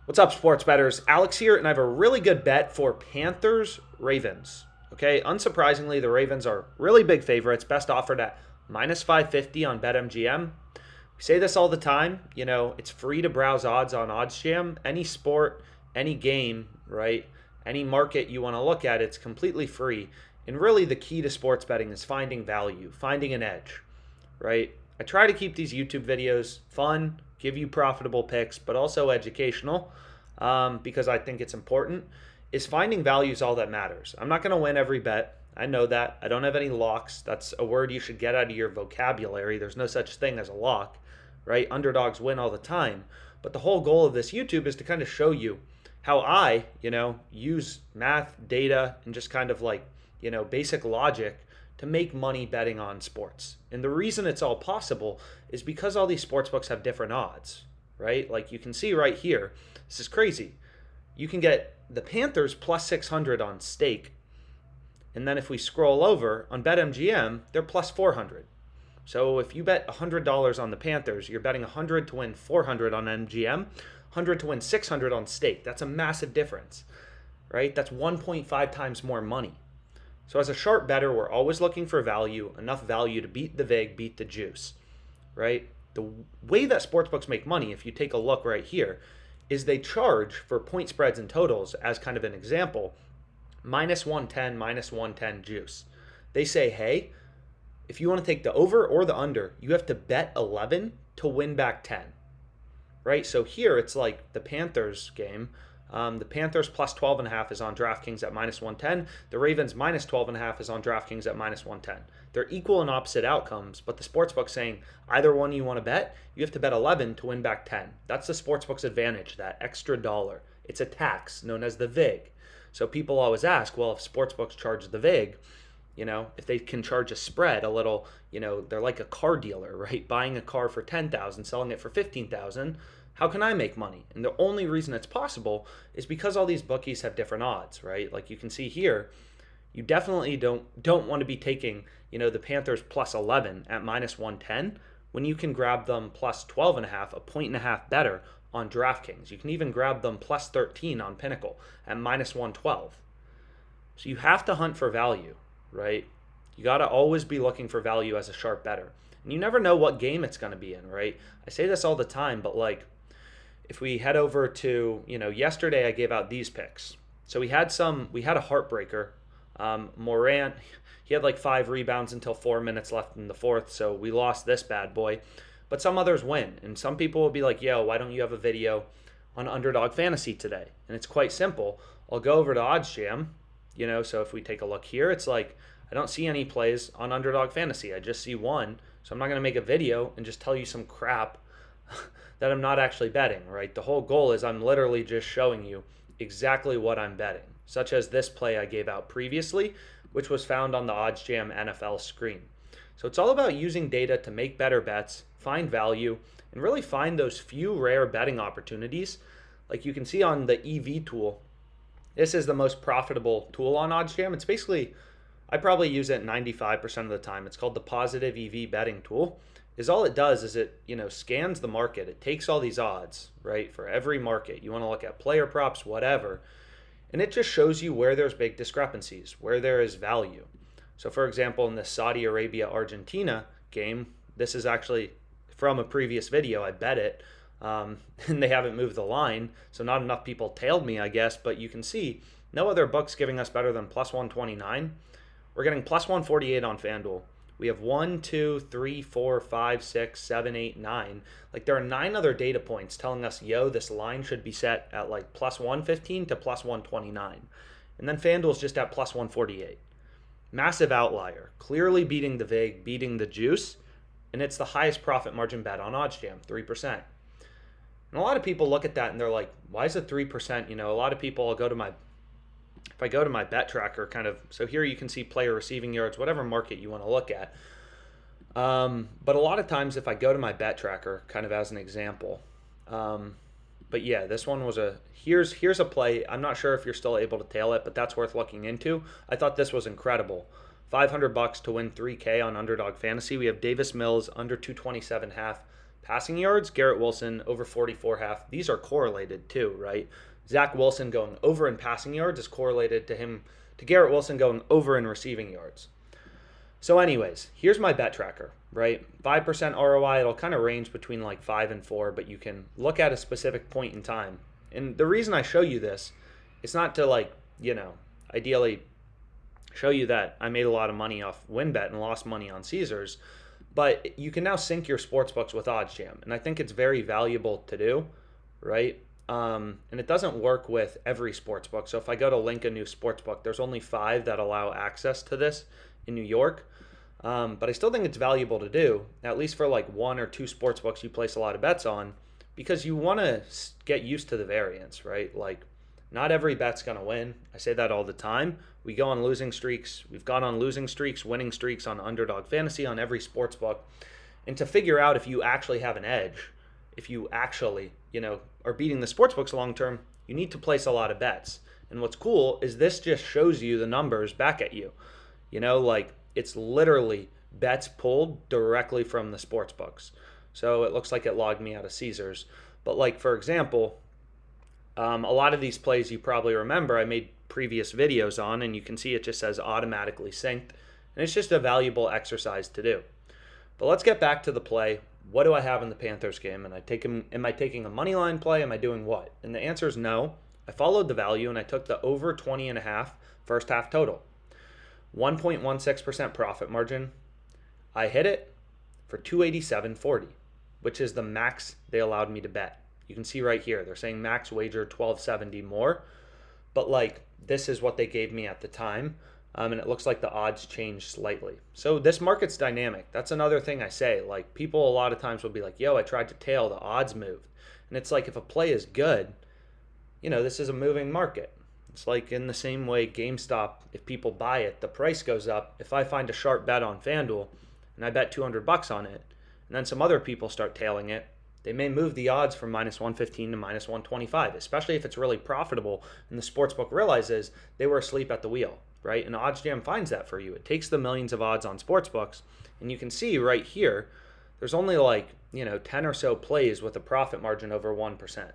What's up, sports bettors? Alex here, and I have a really good bet for Panthers Ravens. Okay, unsurprisingly, the Ravens are really big favorites, best offered at minus 550 on BetMGM. We say this all the time, it's free to browse odds on OddsJam. Any sport, any game, right? Any market you want to look at, it's completely free. And really, the key to sports betting is finding value, finding an edge, right? I try to keep these YouTube videos fun, give you profitable picks, but also educational, because I think it's important. Is finding value is all that matters. I'm not going to win every bet. I know that. I don't have any locks. That's a word you should get out of your vocabulary. There's no such thing as a lock, right? Underdogs win all the time. But the whole goal of this YouTube is to kind of show you how I, use math, data, and just kind of basic logic to make money betting on sports. And the reason it's all possible is because all these sports books have different odds, right? Like you can see right here, this is crazy. You can get the Panthers plus 600 on stake. And then if we scroll over on BetMGM, they're plus 400. So if you bet $100 on the Panthers, you're betting 100 to win 400 on MGM, 100 to win 600 on stake. That's a massive difference, right? That's 1.5 times more money. So as a sharp bettor, we're always looking for value, enough value to beat the vig, beat the juice, right? The way that sportsbooks make money, if you take a look right here, is they charge for point spreads and totals as kind of an example, minus 110 juice. They say, hey, if you want to take the over or the under, you have to bet 11 to win back 10, right? So here it's like the Panthers game. The Panthers plus 12.5 is on DraftKings at minus 110. The Ravens minus 12.5 is on DraftKings at minus 110. They're equal and opposite outcomes, but the sportsbook's saying either one you want to bet, you have to bet 11 to win back 10. That's the sportsbook's advantage, that extra dollar. It's a tax known as the VIG. So people always ask, well, if sportsbooks charge the VIG, if they can charge a spread a little, they're like a car dealer, right? Buying a car for $10,000, selling it for $15,000. How can I make money? And the only reason it's possible is because all these bookies have different odds, right? Like you can see here, you definitely don't want to be taking, the Panthers plus 11 at minus 110 when you can grab them plus 12.5, a point and a half better on DraftKings. You can even grab them plus 13 on Pinnacle at minus 112. So you have to hunt for value, right? You got to always be looking for value as a sharp bettor. And you never know what game it's going to be in, right? I say this all the time, but if we head over to, yesterday I gave out these picks. So we had a heartbreaker. Morant, he had 5 rebounds until 4 minutes left in the fourth, so we lost this bad boy. But some others win, and some people will be like, yo, why don't you have a video on Underdog Fantasy today? And it's quite simple. I'll go over to OddsJam, so if we take a look here, it's I don't see any plays on Underdog Fantasy. I just see one, so I'm not going to make a video and just tell you some crap that I'm not actually betting, right? The whole goal is I'm literally just showing you exactly what I'm betting, such as this play I gave out previously, which was found on the OddsJam NFL screen. So it's all about using data to make better bets, find value, and really find those few rare betting opportunities. Like you can see on the EV tool, this is the most profitable tool on OddsJam. It's basically, I probably use it 95% of the time. It's called the positive EV betting tool. Is all it does is it, scans the market. It takes all these odds, right, for every market. You want to look at player props, whatever, and it just shows you where there's big discrepancies, where there is value. So, for example, in the Saudi Arabia-Argentina game, this is actually from a previous video. I bet it, and they haven't moved the line, so not enough people tailed me, I guess, but you can see no other book's giving us better than plus 129. We're getting plus 148 on FanDuel. We have 1, 2, 3, 4, 5, 6, 7, 8, 9. There are 9 other data points telling us, yo, this line should be set at plus 115 to plus 129. And then FanDuel's just at plus 148. Massive outlier, clearly beating the VIG, beating the juice, and it's the highest profit margin bet on OddsJam, 3%. And a lot of people look at that and they're like, why is it 3%? A lot of people, if I go to my bet tracker so here you can see player receiving yards, whatever market you want to look at. But a lot of times if I go to my bet tracker, as an example, but yeah, this one was here's a play. I'm not sure if you're still able to tail it, but that's worth looking into. I thought this was incredible. $500 to win $3K on Underdog Fantasy. We have Davis Mills under 227.5 passing yards, Garrett Wilson over 44.5. These are correlated too, right? Zach Wilson going over in passing yards is correlated to Garrett Wilson going over in receiving yards. So anyways, here's my bet tracker, right? 5% ROI, it'll kind of range between like 5 and 4, but you can look at a specific point in time. And the reason I show you this, it's not to like, ideally show you that I made a lot of money off WinBet and lost money on Caesars, but you can now sync your sportsbooks with OddsJam, and I think it's very valuable to do, right? And it doesn't work with every sportsbook. So if I go to link a new sportsbook, there's only 5 that allow access to this in New York. But I still think it's valuable to do, at least for like 1 or 2 sportsbooks you place a lot of bets on, because you want to get used to the variance, right? Like, not every bet's going to win. I say that all the time. We go on losing streaks. We've gone on losing streaks, winning streaks on Underdog Fantasy, on every sportsbook. And to figure out if you actually have an edge, if you actually, are beating the sportsbooks long term, you need to place a lot of bets. And what's cool is this just shows you the numbers back at you. Like, it's literally bets pulled directly from the sports books. So it looks like it logged me out of Caesars. But like, for example, a lot of these plays you probably remember I made previous videos on, and you can see it just says automatically synced. And it's just a valuable exercise to do. But let's get back to the play. What do I have in the Panthers game? And am I taking a money line play? Am I doing what? And the answer is no. I followed the value and I took the over 20.5 first half total. 1.16% profit margin. I hit it for 287.40, which is the max they allowed me to bet. You can see right here, they're saying max wager 1270 more, but like, this is what they gave me at the time. And it looks like the odds changed slightly. So this market's dynamic. That's another thing I say. Like, people a lot of times will be like, yo, I tried to tail, the odds moved. And it's like, if a play is good, this is a moving market. It's like in the same way GameStop, if people buy it, the price goes up. If I find a sharp bet on FanDuel and I bet $200 on it, and then some other people start tailing it, they may move the odds from -115 to -125, especially if it's really profitable and the sportsbook realizes they were asleep at the wheel, right? And OddsJam finds that for you. It takes the millions of odds on sportsbooks, and you can see right here, there's only like, 10 or so plays with a profit margin over 1%.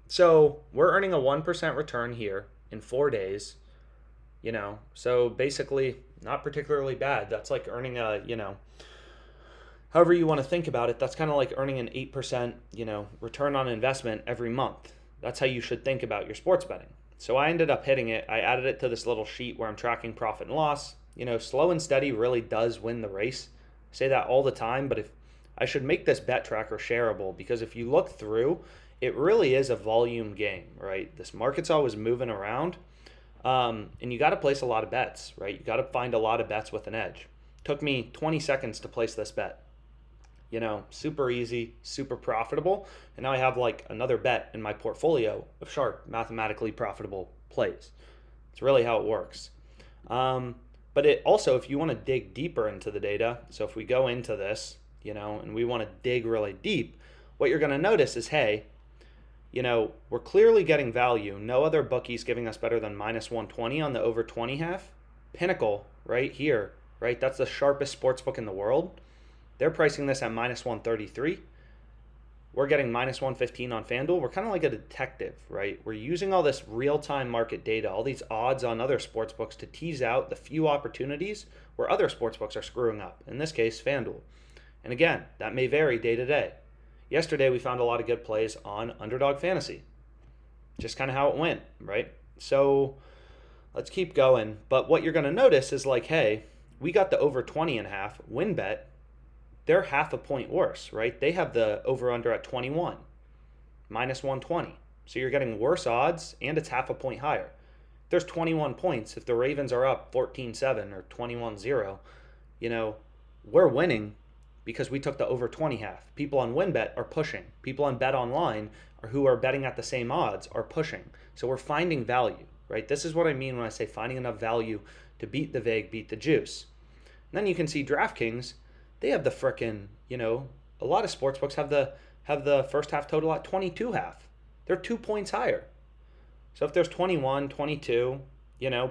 So we're earning a 1% return here in 4 days, so basically not particularly bad. That's like earning a, however you want to think about it, that's kind of like earning an 8%, return on investment every month. That's how you should think about your sports betting. So I ended up hitting it. I added it to this little sheet where I'm tracking profit and loss. Slow and steady really does win the race. I say that all the time, but if I should make this bet tracker shareable, because if you look through, it really is a volume game, right? This market's always moving around, and you got to place a lot of bets, right? You got to find a lot of bets with an edge. Took me 20 seconds to place this bet. Super easy, super profitable. And now I have like another bet in my portfolio of sharp, mathematically profitable plays. It's really how it works. But it also, if you want to dig deeper into the data, so if we go into this, and we want to dig really deep, what you're going to notice is, hey, we're clearly getting value. No other bookie's giving us better than -120 on the over 20 half. Pinnacle right here, right? That's the sharpest sports book in the world. They're pricing this at -133. We're getting -115 on FanDuel. We're kind of like a detective, right? We're using all this real-time market data, all these odds on other sportsbooks to tease out the few opportunities where other sportsbooks are screwing up. In this case, FanDuel. And again, that may vary day to day. Yesterday, we found a lot of good plays on Underdog Fantasy. Just kind of how it went, right? So let's keep going. But what you're going to notice is like, hey, we got the over 20.5 WinBet. They're half a point worse, right? They have the over-under at 21, -120. So you're getting worse odds, and it's half a point higher. There's 21 points. If the Ravens are up 14-7 or 21-0, we're winning because we took the over 20 half. People on WinBet are pushing. People on Bet Online who are betting at the same odds are pushing. So we're finding value, right? This is what I mean when I say finding enough value to beat the vig, beat the juice. And then you can see DraftKings, they have the frickin', a lot of sportsbooks have the first half total at 22 half. They're 2 points higher. So if there's 21, 22,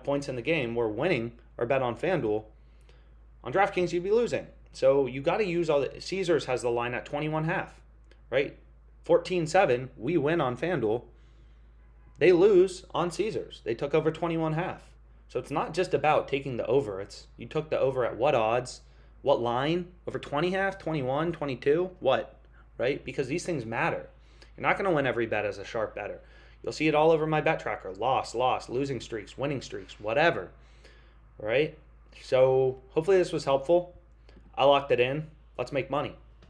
points in the game, we're winning our bet on FanDuel. On DraftKings, you'd be losing. So you got to use all the. Caesars has the line at 21.5, right? 14-7, we win on FanDuel. They lose on Caesars. They took over 21.5. So it's not just about taking the over. It's you took the over at what odds, what line, over 20.5, 21, 22, what, right? Because these things matter. You're not going to win every bet as a sharp better. You'll see it all over my bet tracker. Loss, losing streaks, winning streaks, whatever, right? So hopefully this was helpful. I locked it in. Let's make money.